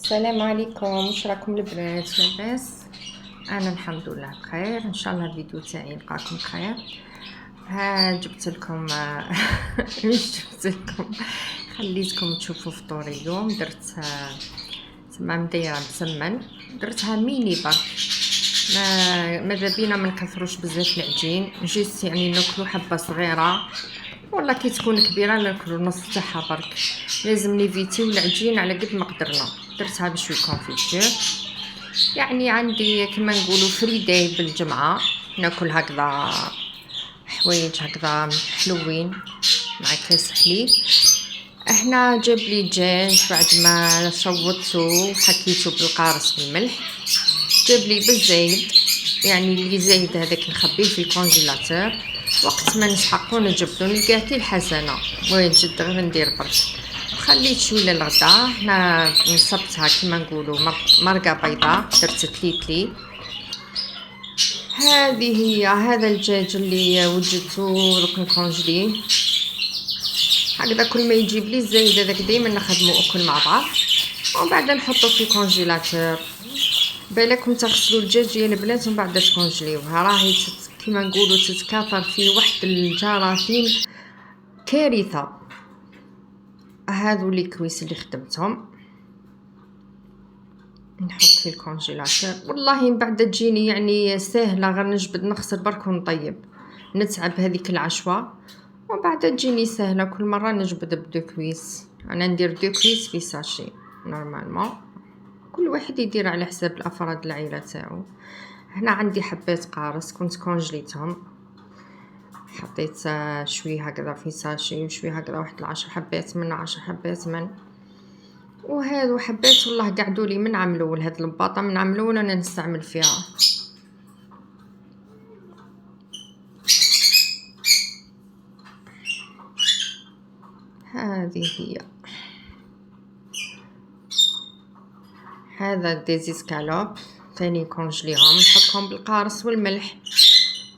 السلام عليكم، واش راكم البنات لاباس؟ انا الحمد لله بخير. ان شاء الله الفيديو تاعي يلقاكم بخير. ها جبت لكم مش جبت لكم، خليتكم تشوفوا فطوري اليوم. درت تما مديره مسمن، درتها ميني برك. ماذا بينا ما نكثروش بزاف العجين، جيست يعني ناكلو حبه صغيره، والله كي تكون كبيره ناكلو نص تاعها برك. لازم نيفيتيو العجين على قد ما قدرنا. درتها بشوي كونفيتور، يعني عندي كما نقولوا فري داي بالجمعه، ناكل هكذا حوايج هكذا حلوين مع كاس حليب. احنا جاب لي دجاج بعد ما شوطته وحكيته بالقارص بالملح، جاب لي بالزايد، يعني اللي زايد هذاك نخبيه في الكونجيلاتور، وقت ما نسحقو نجبدو نلقاه كي الحسنه. وين جد غير ندير برك، خليت شويه للغدا. هنا نصبتها كما نقولوا مرقه بيضاء، درت تليتلي. هذه هي هذا الدجاج اللي وجدته ركن كونجليه هكذا. كل ما يجيب لي الزايد هذاك ديما نخدمو اكل مع بعض، ومن بعد نحطو في كونجيلاتور. بالكم تغسلوا الدجاج يا البنات ومن بعد تكونجليوها، راهي كيما نقولوا تتكاثر فيه واحد الجراثيم كارثه. هذو لي كويس اللي خدمتهم نحط في الكونجيلاتور. والله من بعد تجيني يعني سهله، غير نجبد نغسل برك ونطيب، نتعب هذيك العشوه ومن بعد تجيني سهله. كل مره نجبد بدو كويس، انا ندير دو كويس في ساشي نورمالمون، كل واحد يدير على حساب الافراد العائله تاعو. هنا عندي حبات قارص كنت كونجليتهم، حطيت شويه هكذا في ساشي وشويه هكذا، واحد 10 حبات من 10 حبات من. وهذو حبات والله قعدوا لي من عام الاول، هاد الباطه من عام الاول انا نستعمل فيها. هذه هي، هذا ديزيسكالوب ثاني كونجليهم، نحطهم بالقارص والملح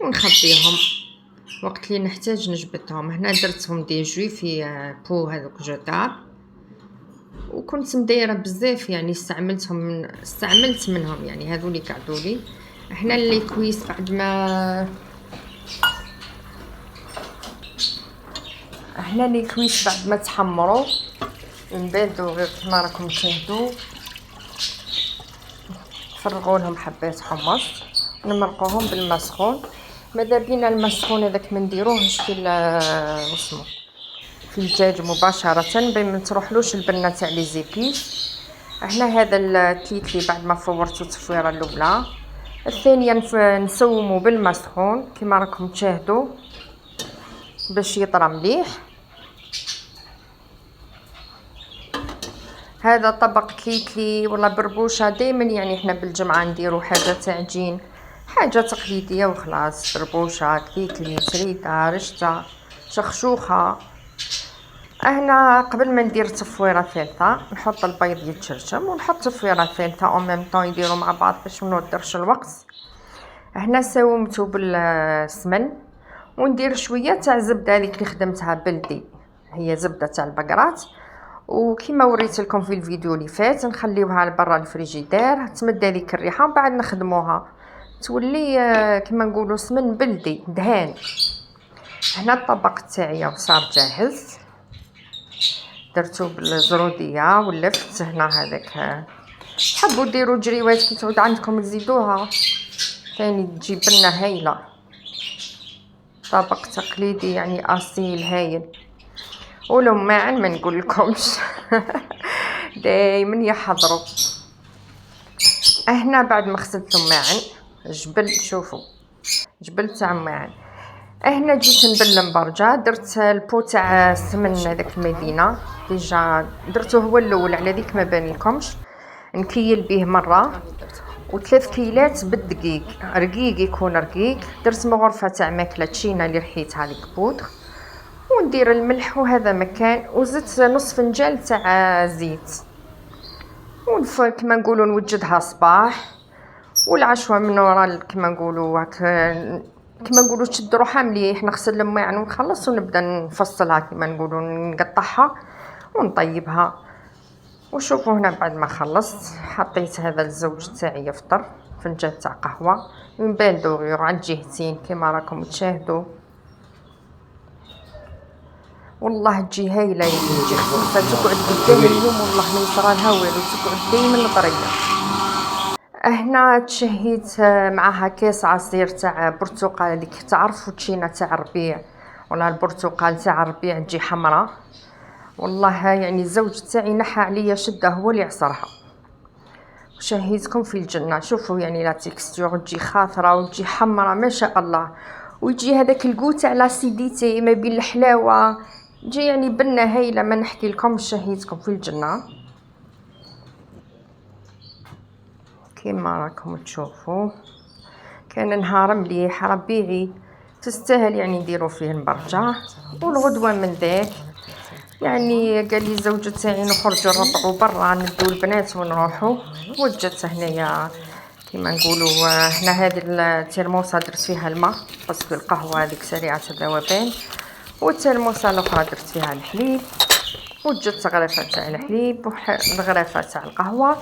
ونخبيهم، وقت اللي نحتاج نجبدهم. هنا درتهم ديجوي في بو هذوك جوتار، وكنت مدايره بزاف يعني استعملت منهم، يعني هذو اللي قعدوا لي. احنا اللي كويس بعد ما احنا اللي كويس بعد ما تحمروا نبادوا غير كما راكم تشاهدوا، نفرغوا لهم حبات حمص نمرقوهم بالماء سخون. ماذا بينا الماء السخون هذاك ما نديروهش في اسمه في الدجاج مباشره بين ما تروحلوش البنه تاع لي زيبيس. احنا هذا التيتلي بعد ما فورته التصفيره الاولى، الثانيه نسومو بالماء سخون كما راكم تشاهدوا باش يطرى مليح. هذا طبق تليتلي ولا بربوشه، دائما يعني احنا بالجمعه نديرو حاجه تاع عجين، حاجه تقليديه وخلاص. بربوشه، تليتلي، تريتا، رشته، شخشوخه. هنا قبل ما ندير تصفيره ثالثه نحط البيض يتشرشم ونحط تصفيره ثالثه او ميم طون يديروا مع بعض باش ما نوضرش الوقت. هنا ساومته بالسمن وندير شويه تاع زبده، هذيك اللي خدمتها بلدي، هي زبده تاع البقرات. وكما وريت لكم في الفيديو اللي فات نخليوها لبرا الفريجيدير تمد هذيك الريحه، ومن بعد نخدموها تولي كما نقولوا سمن بلدي دهان. هنا الطبق تاعي صار جاهز، درتو بالزروديه ولفت. هنا هذاك تحبوا ديروا جريوات كي تعود عندكم تزيدوها، ثاني تجيب لنا هايله. طبق تقليدي يعني اصيل هايل. ولماعن ما نقول لكمش دايما يحضروا. هنا بعد ما غسلت لماعن جبل، شوفوا جبل تاع ماعن. هنا جيت نبل مبرجه، درت البو تاع السمن هذاك المدينه ديجا درته هو الاول على ذيك ما بان لكمش، نكيل به مره. و3 كيلات بالدقيق، رقيق يكون رقيق. درت مغرفه تاع ماكله تشينا اللي رحيتها ليك بودر، وندير الملح وهذا مكان، وزدت نص فنجان تاع زيت، كما نقولوا نوجدها صباح والعشوه من وراء كما نقولوا كما نقولوا تشد روحها مليح. نغسل الماعن ونخلص ونبدا نفصلها كما نقولوا نقطعها ونطيبها. وشوفوا هنا بعد ما خلصت حطيت هذا الزوج تاعي يفطر فنجان تاع قهوه من بين دوغيور على الجهتين كما راكم تشاهدوا. والله تجي هايله يعني تجي خفيفه تقعد قدام اليوم والله ما يصرالها والو تقعد دايما طريه. هنا تشهيت معها كاس عصير تاع برتقال هذيك تعرفوا تشينا تاع الربيع ولا البرتقال تاع الربيع تجي حمراء. والله يعني الزوج تاعي نحى عليا شده هو اللي عصرها. شهيتكم في الجنه شوفوا يعني لا تيكستور تجي خاطره وتجي حمراء ما شاء الله ويجي هذاك الكو تاع لاسيديتي ما بين الحلاوه تجي يعني بنه هايله ما نحكي لكم. شهيتكم في الجنه كيما راكم تشوفوا. كان نهار مليح ربيعي تستاهل يعني نديرو فيه المبرجة. والغدوة من ذاك يعني قال لي زوجي تاعي نخرجوا نرطبوا برا ندو البنات ونروحوا. وجدت هنايا كيما نقولوا هنا هذه الترموسه درت فيها الماء باسكو القهوه هذيك سريعه الذوبان والترموسه الاخرى درت فيها الحليب. وجدت غرفه تاع الحليب وغرفه تاع القهوه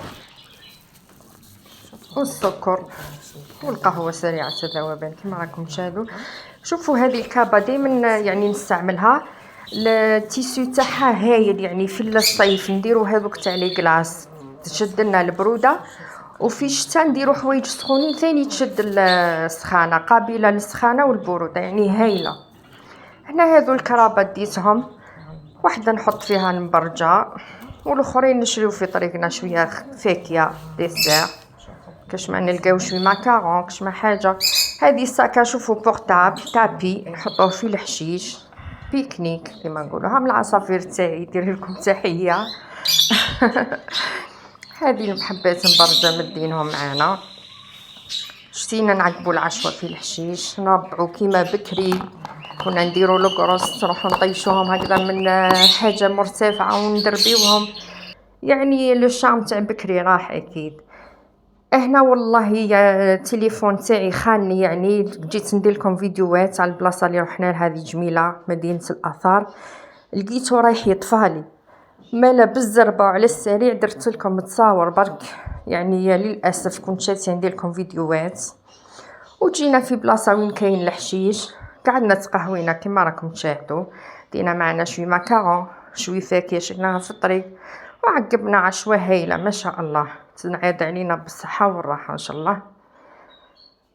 والسكر والقهوه سريعه الذوبان كما راكم تشاهدوا. شوفوا هذه الكابه دائما يعني نستعملها التيسو تاعها هايل يعني في الصيف نديرو هذوك تاع لي كلاص تشد لنا البروده وفي الشتاء نديرو حوايج سخونين ثاني تشد السخانه قابله للسخانه والبروده يعني هايله. هنا هذو الكرابه ديتهم واحده نحط فيها المبرجه والاخرين نشريو في طريقنا شويه فاكهه ديسير كاش ما نلقاو شويه ماكارون كاش ما حاجه. هذه الساكه شوفوا بورطابل تابي نحطوه في الحشيش بيكنيك كما نقولوا. ها من العصافير تاعي دير لكم تحيه. هذه المحبات مبرجه مدينهم معانا. شتينا نعقبوا العشوه في الحشيش نربعوا كيما بكري كنا نديروا القرص نروحوا نطيشوهم هكذا من حاجه مرتفعه وندربيوهم يعني لو شام تاع بكري راح اكيد. هنا والله يا التليفون تاعي خانني يعني جيت ندير لكم فيديوهات على البلاصه اللي رحنا لها هذه جميله مدينه الاثار لقيته رايح يطفالي مالا بالزربه وعلى السريع درت لكم تصاور برك يعني للاسف كنت شاتي ندير لكم فيديوهات. وجينا في بلاصه وين كاين الحشيش قعدنا تقهوينا كما راكم تشاهدوا دينا معنا شويه ماكارون شويه فاكهه شريناها في الطريق وعقبنا عشوه هايله ما شاء الله تنعاد علينا بالصحه والراحه ان شاء الله.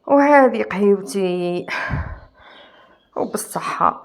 وهذه قهيوتي وبالصحه.